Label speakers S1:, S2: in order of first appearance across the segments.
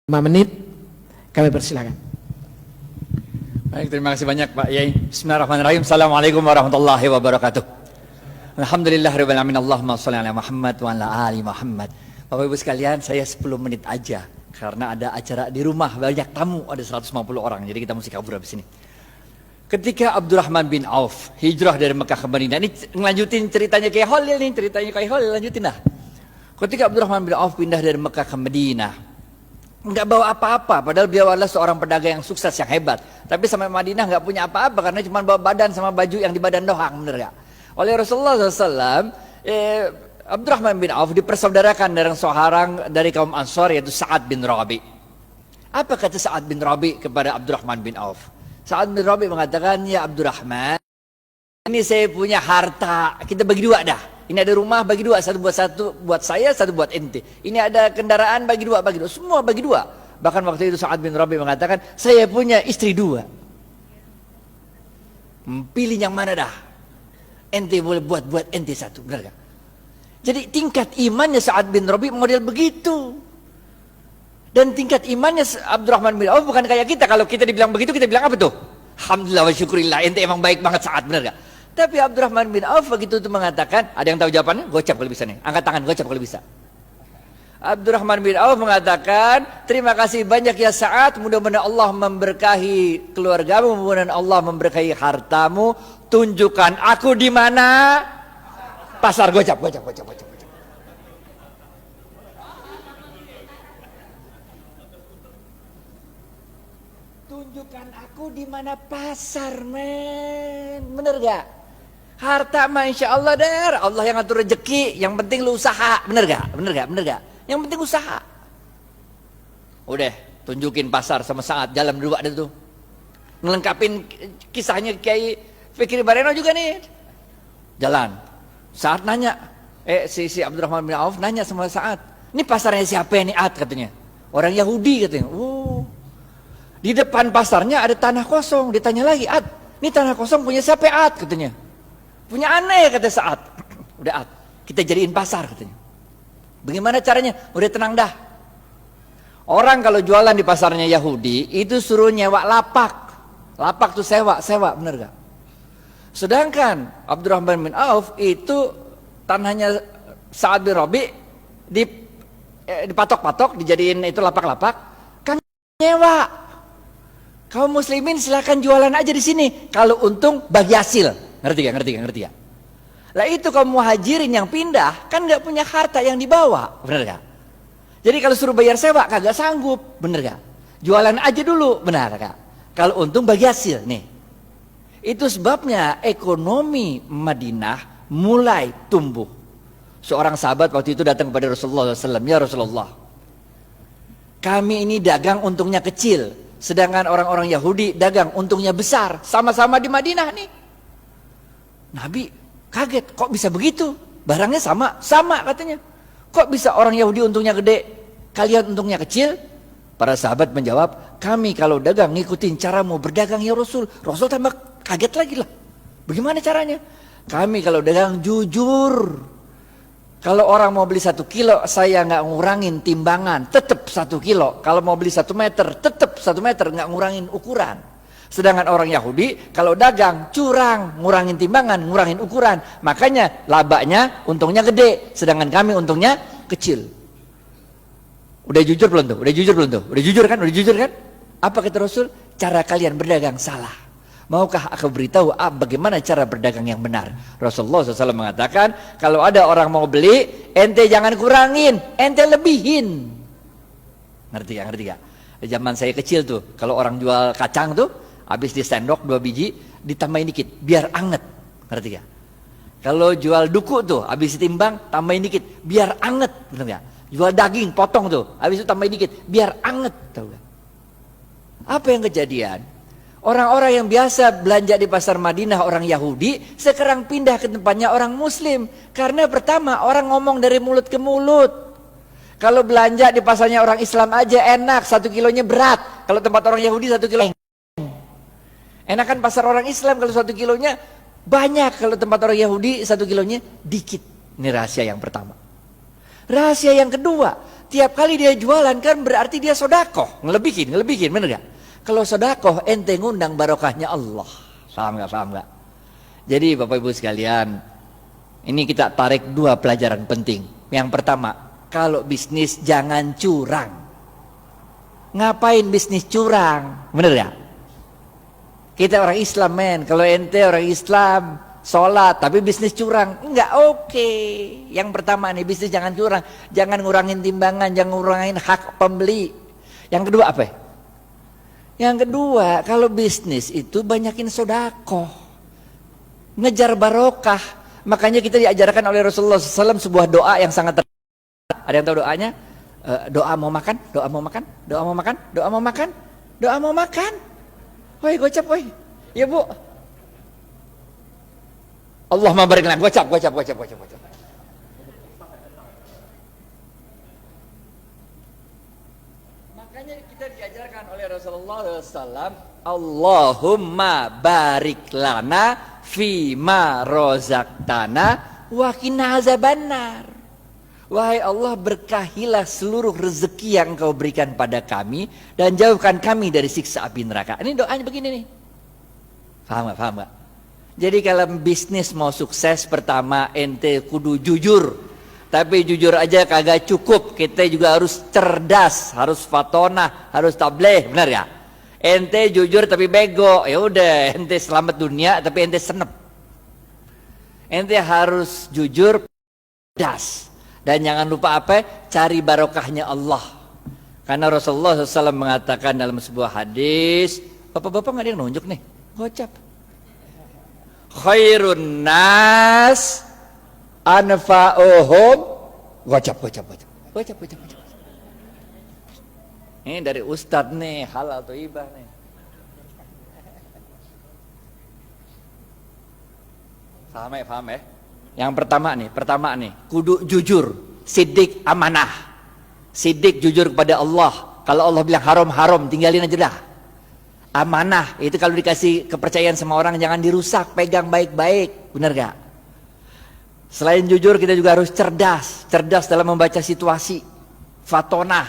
S1: 5 menit kami persilakan.
S2: Baik, terima kasih banyak Pak Yai. Bismillahirrahmanirrahim. Assalamualaikum warahmatullahi wabarakatuh. Alhamdulillahirabbil alamin. Allahumma shalli ala Muhammad wa ala ali Muhammad. Bapak Ibu sekalian, saya 10 menit aja karena ada acara di rumah, banyak tamu, ada 150 orang. Jadi kita mesti kabur habis ini. Ketika Abdurrahman bin Auf hijrah dari Mekah ke Madinah, ini ngelanjutin ceritanya kayak Khalil nih, ceritanya kayak Khalil, lanjutin dah. Ketika Abdurrahman bin Auf pindah dari Mekah ke Madinah, nggak bawa apa-apa, padahal beliau adalah seorang pedagang yang sukses, yang hebat. Tapi sampai Madinah nggak punya apa-apa karena cuma bawa badan sama baju yang di badan doang, bener gak? Oleh Rasulullah SAW, Abdurrahman bin Auf dipersaudarakan dengan seorang dari kaum Ansar, yaitu Sa'ad bin Rabi. Apa kata Sa'ad bin Rabi kepada Abdurrahman bin Auf? Sa'ad bin Rabi mengatakan, ya Abdurrahman, ini saya punya harta, kita bagi dua dah. Ini ada rumah, bagi dua, satu buat saya, satu buat ente. Ini ada kendaraan, bagi dua, semua bagi dua. Bahkan waktu itu Sa'ad bin Rabi mengatakan, saya punya istri 2. Pilih yang mana dah? Ente boleh buat ente 1, benar gak? Jadi tingkat imannya Sa'ad bin Rabi model begitu. Dan tingkat imannya Abdurrahman bin Auf bukan kayak kita. Kalau kita dibilang begitu, kita bilang apa tuh? Alhamdulillah wa syukurillah, ente emang baik banget Sa'ad, benar gak? Tapi Abdurrahman bin Auf begitu itu mengatakan, ada yang tahu jawabannya? Gocap kalau bisa nih, angkat tangan, gocap kalau bisa. Abdurrahman bin Auf mengatakan, terima kasih banyak ya Sa'ad, mudah-mudahan Allah memberkahi keluargamu, mudah-mudahan Allah memberkahi hartamu. Tunjukkan aku di mana? Pasar. Gocap. Tunjukkan aku di mana pasar, men. Bener gak? Harta mah insya Allah der, Allah yang ngatur rezeki, yang penting lu usaha, bener gak? Yang penting usaha. Udah, tunjukin pasar sama Sa'ad, jalan berdua ada tuh. Ngelengkapin kisahnya Kiai Fikri Bareno juga nih. Jalan, Sa'ad nanya, si Abdurrahman bin Auf nanya sama Sa'ad, ini pasarnya siapa ini Ad katanya? Orang Yahudi katanya. Di depan pasarnya ada tanah kosong, ditanya lagi, Ad, ini tanah kosong punya siapa Ad katanya? Punya aneh kata Sa'ad. Udah Ad, kita jadiin pasar katanya. Bagaimana caranya? Udah tenang dah. Orang kalau jualan di pasarnya Yahudi itu suruh nyewa lapak. Lapak tuh sewa, bener gak? Sedangkan Abdurrahman bin Auf itu tanahnya Sa'ad bin Rabi dipatok-patok, dijadiin itu lapak-lapak, kan nyewa. Kaum muslimin silakan jualan aja di sini. Kalau untung bagi hasil. Ngerti gak? Lah itu kaum muhajirin yang pindah kan nggak punya harta yang dibawa, bener gak? Jadi kalau suruh bayar sewa kagak sanggup, bener gak? Jualan aja dulu, benar gak? Kalau untung bagi hasil nih. Itu sebabnya ekonomi Madinah mulai tumbuh. Seorang sahabat waktu itu datang kepada Rasulullah SAW, ya Rasulullah, kami ini dagang untungnya kecil, sedangkan orang-orang Yahudi dagang untungnya besar, sama-sama di Madinah nih. Nabi kaget, kok bisa begitu? Barangnya sama katanya. Kok bisa orang Yahudi untungnya gede, kalian untungnya kecil? Para sahabat menjawab, kami kalau dagang ngikutin caramu berdagang ya Rasul. Rasul tambah kaget lagi lah. Bagaimana caranya? Kami kalau dagang jujur. Kalau orang mau beli 1 kilo, saya nggak ngurangin timbangan, tetap 1 kilo. Kalau mau beli 1 meter, tetap 1 meter, nggak ngurangin ukuran. Sedangkan orang Yahudi kalau dagang curang, ngurangin timbangan, ngurangin ukuran, makanya labanya untungnya gede, sedangkan kami untungnya kecil. Udah jujur belum tuh? Udah jujur kan? Apa kata Rasul? Cara kalian berdagang salah. Maukah aku beritahu bagaimana cara berdagang yang benar? Rasulullah SAW mengatakan, kalau ada orang mau beli, ente jangan kurangin, ente lebihin. Ngerti gak? Zaman saya kecil tuh, kalau orang jual kacang tuh, habis di sendok 2 biji, ditambahin dikit, biar anget. Ngerti gak? Kalau jual duku tuh, habis ditimbang, tambahin dikit, biar anget. Bener gak? Jual daging, potong tuh, habis itu tambahin dikit, biar anget. Tahu gak? Apa yang kejadian? Orang-orang yang biasa belanja di pasar Madinah, orang Yahudi, sekarang pindah ke tempatnya orang Muslim. Karena pertama, orang ngomong dari mulut ke mulut. Kalau belanja di pasarnya orang Islam aja enak, 1 kilonya berat. Kalau tempat orang Yahudi 1 kilo enakan pasar orang Islam kalau 1 kilonya banyak, kalau tempat orang Yahudi 1 kilonya dikit. Ini rahasia yang pertama. Rahasia yang kedua, Tiap kali dia jualan kan berarti dia sodakoh, ngelebihin, bener gak? Kalau sodakoh ente ngundang barokahnya Allah. Paham gak? Jadi Bapak Ibu sekalian, ini kita tarik dua pelajaran penting. Yang pertama, kalau bisnis jangan curang. Ngapain bisnis curang? Bener gak? Kita orang Islam men, kalau ente orang Islam sholat tapi bisnis curang, enggak oke. Yang pertama nih, bisnis jangan curang, jangan ngurangin timbangan, jangan ngurangin hak pembeli. Yang kedua apa? Yang kedua, kalau bisnis itu banyakin sodakoh, ngejar barokah. Makanya kita diajarkan oleh Rasulullah SAW sebuah doa yang sangat ada yang tahu doanya? Doa mau makan, doa mau makan, doa mau makan, doa mau makan, doa mau makan. Woi gocap woi, ya bu. Allah barik lana, gocap. Makanya kita diajarkan oleh Rasulullah SAW, Allahumma barik lana fima rozaqtana wa qina azabannar. Wahai Allah, berkahilah seluruh rezeki yang Engkau berikan pada kami dan jauhkan kami dari siksa api neraka. Ini doanya begini nih. Paham gak? Jadi kalau bisnis mau sukses, pertama ente kudu jujur. Tapi jujur aja kagak cukup, kita juga harus cerdas, harus fatonah, harus tabligh, benar ya? Ente jujur tapi bego, ya udah ente selamat dunia tapi ente senep. Ente harus jujur, cerdas. Dan jangan lupa apa? Cari barokahnya Allah. Karena Rasulullah SAW mengatakan dalam sebuah hadis, bapak-bapak nggak ada yang nunjuk nih, gocap. Khairun nas anfa'uhum, gocap. Ini dari Ustadz nih, halal atau ibah nih. Paham ya? Yang pertama nih, kudu jujur, sidik amanah. Sidik jujur kepada Allah. Kalau Allah bilang haram, tinggalin aja dah. Amanah, itu kalau dikasih kepercayaan sama orang jangan dirusak, pegang baik-baik, benar gak? Selain jujur kita juga harus cerdas dalam membaca situasi, fatonah,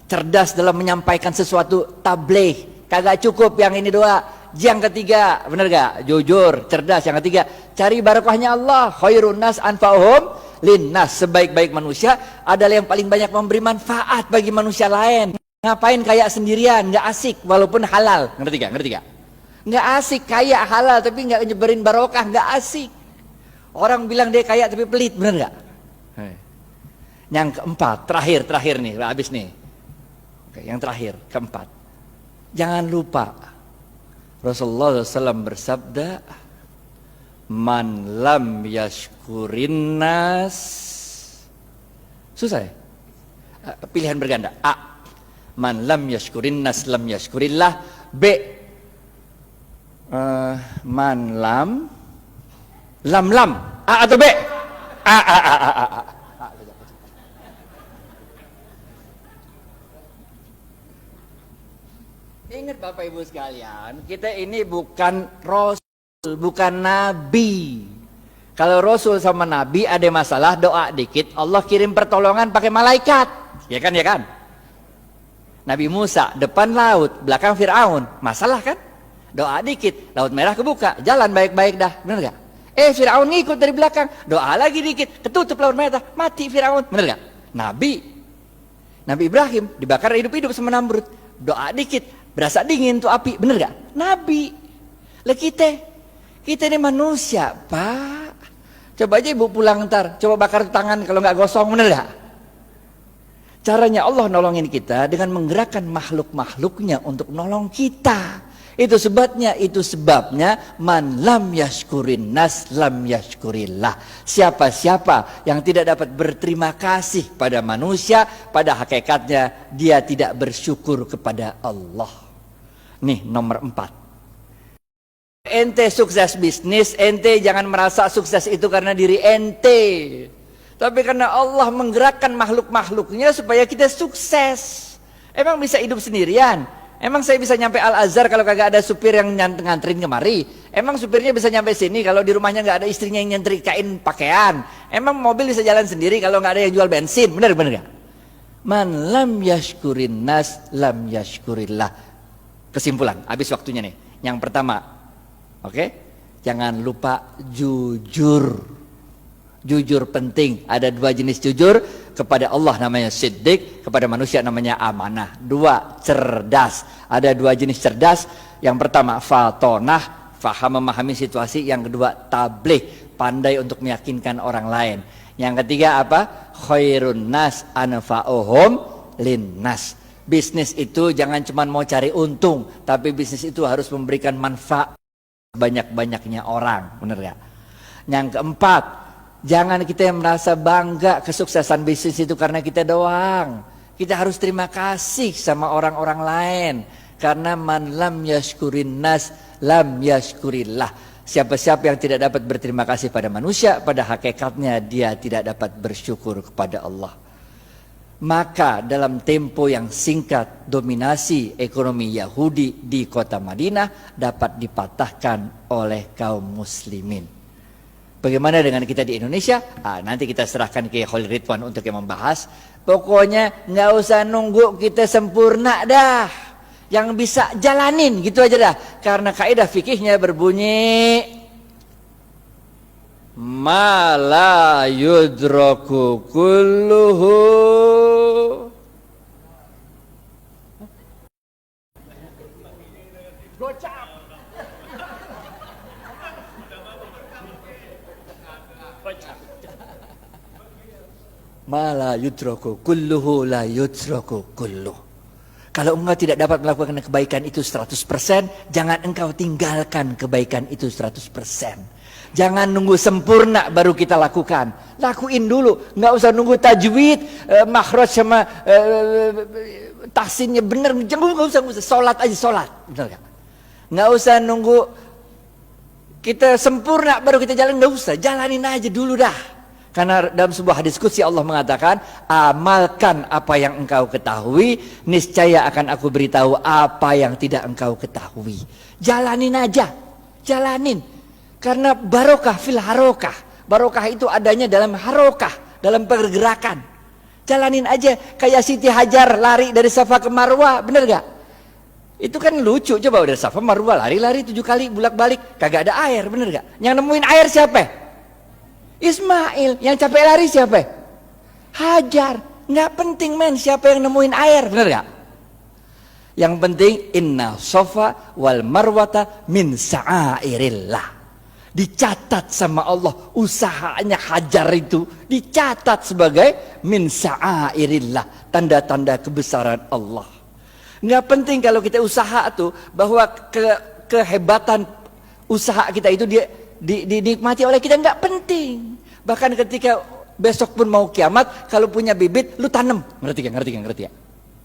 S2: cerdas dalam menyampaikan sesuatu, tabligh. Kagak cukup yang ini doa. Yang ketiga, benar gak? Jujur, cerdas. Yang ketiga, cari barokahnya Allah. Khairun nas anfa'uhum linnas. Sebaik-baik manusia adalah yang paling banyak memberi manfaat bagi manusia lain. Ngapain kaya sendirian, nggak asik walaupun halal. Ngerti gak? Nggak asik kaya halal tapi nggak nyebarin barokah, nggak asik. Orang bilang dia kaya tapi pelit, benar gak? Yang keempat, terakhir nih, habis nih. Oke, yang terakhir, keempat. Jangan lupa Rasulullah SAW bersabda, man lam yashkurin nas. Susah ya? Pilihan berganda. A, man lam yashkurin nas lam yashkurillah. B, man lam. A atau B? A. Ingat Bapak Ibu sekalian, kita ini bukan Rasul, bukan Nabi. Kalau Rasul sama Nabi ada masalah, doa dikit, Allah kirim pertolongan pakai malaikat. Ya kan? Nabi Musa, depan laut, belakang Fir'aun. Masalah kan? Doa dikit, laut merah kebuka, jalan baik-baik dah. Bener gak? Fir'aun ngikut dari belakang, doa lagi dikit, ketutup laut merah, mati Fir'aun. Bener gak? Nabi Ibrahim dibakar hidup-hidup sama Namrud. Doa dikit, berasa dingin tuh api, bener gak? Nabi. Lah kita ini manusia, Pak. Coba aja ibu pulang ntar, coba bakar tangan kalau nggak gosong, bener gak? Caranya Allah nolongin kita dengan menggerakkan makhluk-makhluknya untuk nolong kita. Itu sebabnya man lam yashkurin nas lam yashkurillah. Siapa-siapa yang tidak dapat berterima kasih pada manusia, pada hakikatnya dia tidak bersyukur kepada Allah. Nih nomor 4. Ente sukses bisnis, ente jangan merasa sukses itu karena diri ente, tapi karena Allah menggerakkan makhluk-makhluknya supaya kita sukses. Emang bisa hidup sendirian? Emang saya bisa nyampe Al-Azhar kalau kagak ada supir yang nganterin kemari? Emang supirnya bisa nyampe sini kalau di rumahnya nggak ada istrinya yang nyetrikain pakaian? Emang mobil bisa jalan sendiri kalau nggak ada yang jual bensin? Bener gak? Man lam yashkurin nas lam yashkurillah. Kesimpulan, habis waktunya nih. Yang pertama, oke? Jangan lupa jujur. Jujur penting. Ada 2 jenis jujur. Kepada Allah namanya siddiq, kepada manusia namanya amanah. 2, cerdas. Ada 2 jenis cerdas. Yang pertama, fatonah, faham memahami situasi. Yang kedua, tabligh, pandai untuk meyakinkan orang lain. Yang ketiga apa? Khairun nas anfa'uhum linnas. Bisnis itu jangan cuma mau cari untung, tapi bisnis itu harus memberikan manfaat banyak-banyaknya orang, benar gak? Yang keempat, jangan kita yang merasa bangga kesuksesan bisnis itu karena kita doang. Kita harus terima kasih sama orang-orang lain. Karena man lam yashkurin nas lam yashkurillah. Siapa-siapa yang tidak dapat berterima kasih pada manusia, pada hakikatnya dia tidak dapat bersyukur kepada Allah. Maka dalam tempo yang singkat, dominasi ekonomi Yahudi di kota Madinah dapat dipatahkan oleh kaum muslimin. Bagaimana dengan kita di Indonesia? Nanti kita serahkan ke Khalil Ridwan untuk yang membahas. Pokoknya nggak usah nunggu kita sempurna dah. Yang bisa jalanin gitu aja dah. Karena kaidah fikihnya berbunyi ma la yudraku kulluhu gocap. Ma la yudraku kulluhu la yudraku kulluh. Kalau engkau tidak dapat melakukan kebaikan itu 100%, jangan engkau tinggalkan kebaikan itu 100%. Jangan nunggu sempurna baru kita lakukan. Lakuin dulu, nggak usah nunggu tajwid, makhraj sama tahsinnya benar. Jangan nggak usah, sholat aja sholat, benar gak? Nggak usah nunggu kita sempurna baru kita jalan, nggak usah, jalanin aja dulu dah. Karena dalam sebuah hadis qudsi Allah mengatakan, amalkan apa yang engkau ketahui, niscaya akan aku beritahu apa yang tidak engkau ketahui. Jalanin aja, jalanin. Karena barokah fil harokah. Barokah itu adanya dalam harokah, dalam pergerakan. Jalanin aja, kayak Siti Hajar lari dari Safa ke Marwah, bener gak? Itu kan lucu, coba dari Safa Marwah lari-lari 7 kali bolak-balik, kagak ada air, bener gak? Yang nemuin air siapa? Ismail. Yang capek lari siapa? Hajar. Nggak penting men siapa yang nemuin air, bener gak? Yang penting inna sofa wal marwata min sa'airillah. Dicatat sama Allah usahanya Hajar itu, dicatat sebagai min sa'airillah, tanda-tanda kebesaran Allah. Nggak penting kalau kita usaha tuh bahwa kehebatan usaha kita itu dinikmati oleh kita, nggak penting. Bahkan ketika besok pun mau kiamat, kalau punya bibit lu tanam, ngerti gak?